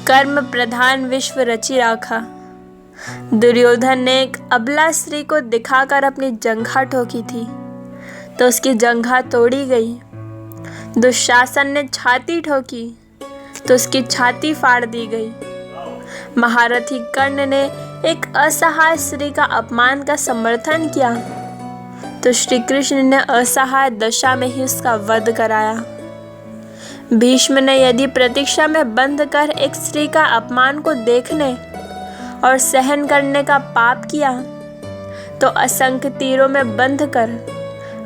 कर्म प्रधान विश्व रचि राखा। दुर्योधन ने एक अबला स्त्री को दिखाकर अपनी जंघा ठोकी थी तो उसकी जंघा तोड़ी गई। दुशासन ने छाती ठोकी तो उसकी छाती फाड़ दी गई। महारथी कर्ण ने एक असहाय स्त्री का अपमान का समर्थन किया तो श्री कृष्ण ने असहाय दशा में ही उसका वध कराया। भीष्म ने यदि प्रतीक्षा में बंध कर एक स्त्री का अपमान को देखने और सहन करने का पाप किया तो असंख्य तीरों में बंध कर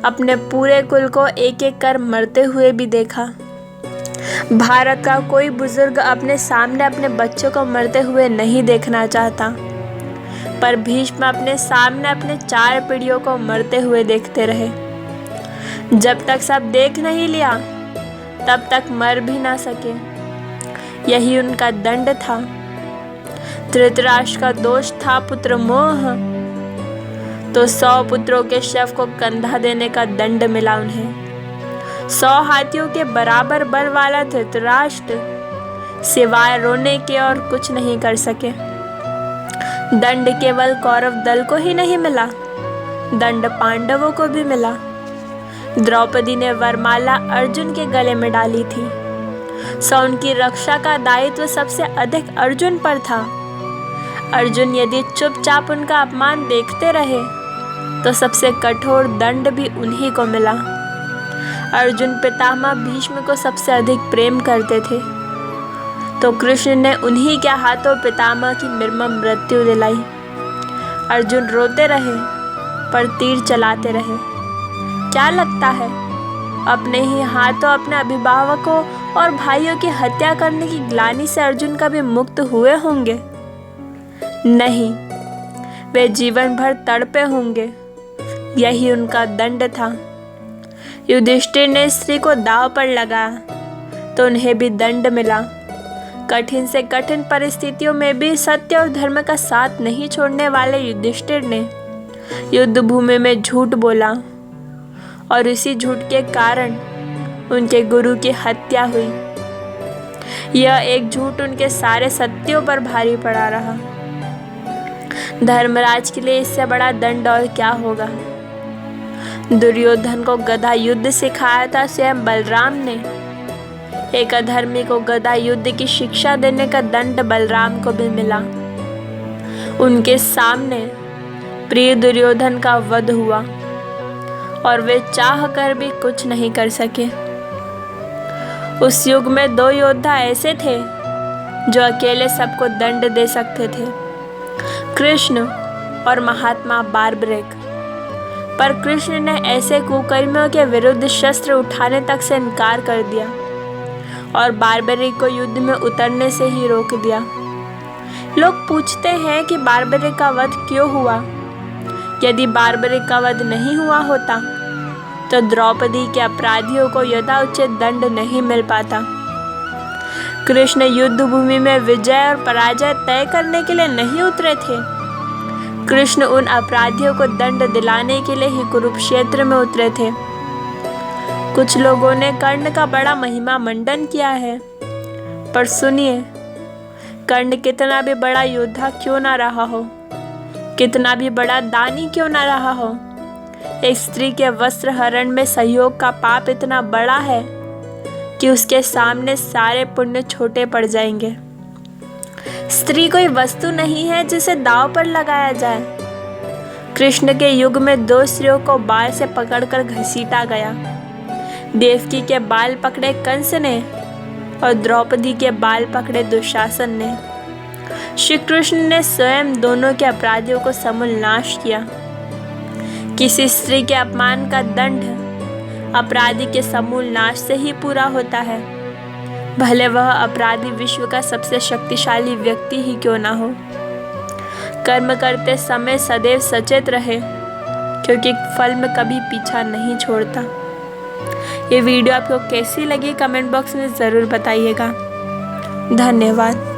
अपने पूरे कुल को एक एक कर मरते हुए भी देखा। भारत का कोई बुजुर्ग अपने सामने अपने बच्चों को मरते हुए नहीं देखना चाहता, पर भीष्म अपने सामने अपने 4 पीढ़ियों को मरते हुए देखते रहे। जब तक सब देख नहीं लिया तब तक मर भी ना सके। यही उनका दंड था। धृतराष्ट्र का दोष था पुत्र मोह, तो 100 पुत्रों के शव को कंधा देने का दंड मिला उन्हें। 100 हाथियों के बराबर बल वाला धृतराष्ट्र सिवाय रोने के और कुछ नहीं कर सके। दंड केवल कौरव दल को ही नहीं मिला, दंड पांडवों को भी मिला। द्रौपदी ने वरमाला अर्जुन के गले में डाली थी, सो उनकी रक्षा का दायित्व सबसे अधिक अर्जुन पर था। अर्जुन यदि चुपचाप उनका अपमान देखते रहे तो सबसे कठोर दंड भी उन्हीं को मिला। अर्जुन पितामह भीष्म को सबसे अधिक प्रेम करते थे, तो कृष्ण ने उन्हीं के हाथों पितामह की निर्मम मृत्यु दिलाई। अर्जुन रोते रहे पर तीर चलाते रहे। क्या लगता है अपने ही हाथों अपने अभिभावकों और भाइयों की हत्या करने की ग्लानि से अर्जुन कभी मुक्त हुए होंगे? नहीं, वे जीवन भर तड़पे होंगे। यही उनका दंड था। युधिष्ठिर ने स्त्री को दांव पर लगाया तो उन्हें भी दंड मिला। कठिन से कठिन परिस्थितियों में भी सत्य और धर्म का साथ नहीं छोड़ने वाले युधिष्ठिर ने युद्ध भूमि में झूठ बोला और इसी झूठ के कारण उनके गुरु की हत्या हुई। यह एक झूठ उनके सारे सत्यों पर भारी पड़ा रहा। धर्मराज के लिए इससे बड़ा दंड और क्या होगा। दुर्योधन को गदा युद्ध सिखाया था स्वयं बलराम ने। एक अधर्मी को गदा युद्ध की शिक्षा देने का दंड बलराम को भी मिला। उनके सामने प्रिय दुर्योधन का वध हुआ और वे चाह कर भी कुछ नहीं कर सके। उस युग में 2 योद्धा ऐसे थे जो अकेले सबको दंड दे सकते थे, कृष्ण और महात्मा बार्बरिक। पर कृष्ण ने ऐसे कुकर्मियों के विरुद्ध शस्त्र उठाने तक से इनकार कर दिया और बार्बरिक को युद्ध में उतरने से ही रोक दिया। लोग पूछते हैं कि बार्बरिक का वध क्यों हुआ। यदि बार्बरिक का वध नहीं हुआ होता तो द्रौपदी के अपराधियों को यथोचित दंड नहीं मिल पाता। कृष्ण युद्ध भूमि में विजय और पराजय तय करने के लिए नहीं उतरे थे। कृष्ण उन अपराधियों को दंड दिलाने के लिए ही कुरुक्षेत्र में उतरे थे। कुछ लोगों ने कर्ण का बड़ा महिमा मंडन किया है, पर सुनिए, कर्ण कितना भी बड़ा योद्धा क्यों ना रहा हो, कितना भी बड़ा दानी क्यों ना रहा हो, एक स्त्री के वस्त्र हरण में सहयोग का पाप इतना बड़ा है कि उसके सामने सारे पुण्य छोटे पड़ जाएंगे। स्त्री कोई वस्तु नहीं है जिसे दांव पर लगाया जाए। कृष्ण के युग में 2 स्त्रियों को बाल से पकड़कर घसीटा गया। देवकी के बाल पकड़े कंस ने और द्रौपदी के बाल पकड़े दुशासन ने। श्री कृष्ण ने स्वयं दोनों के अपराधियों को समूल नाश किया। किसी स्त्री के अपमान का दंड अपराधी के समूल नाश से ही पूरा होता है, भले वह अपराधी विश्व का सबसे शक्तिशाली व्यक्ति ही क्यों ना हो। कर्म करते समय सदैव सचेत रहे, क्योंकि फल में कभी पीछा नहीं छोड़ता। ये वीडियो आपको कैसी लगी कमेंट बॉक्स में ज़रूर बताइएगा। धन्यवाद।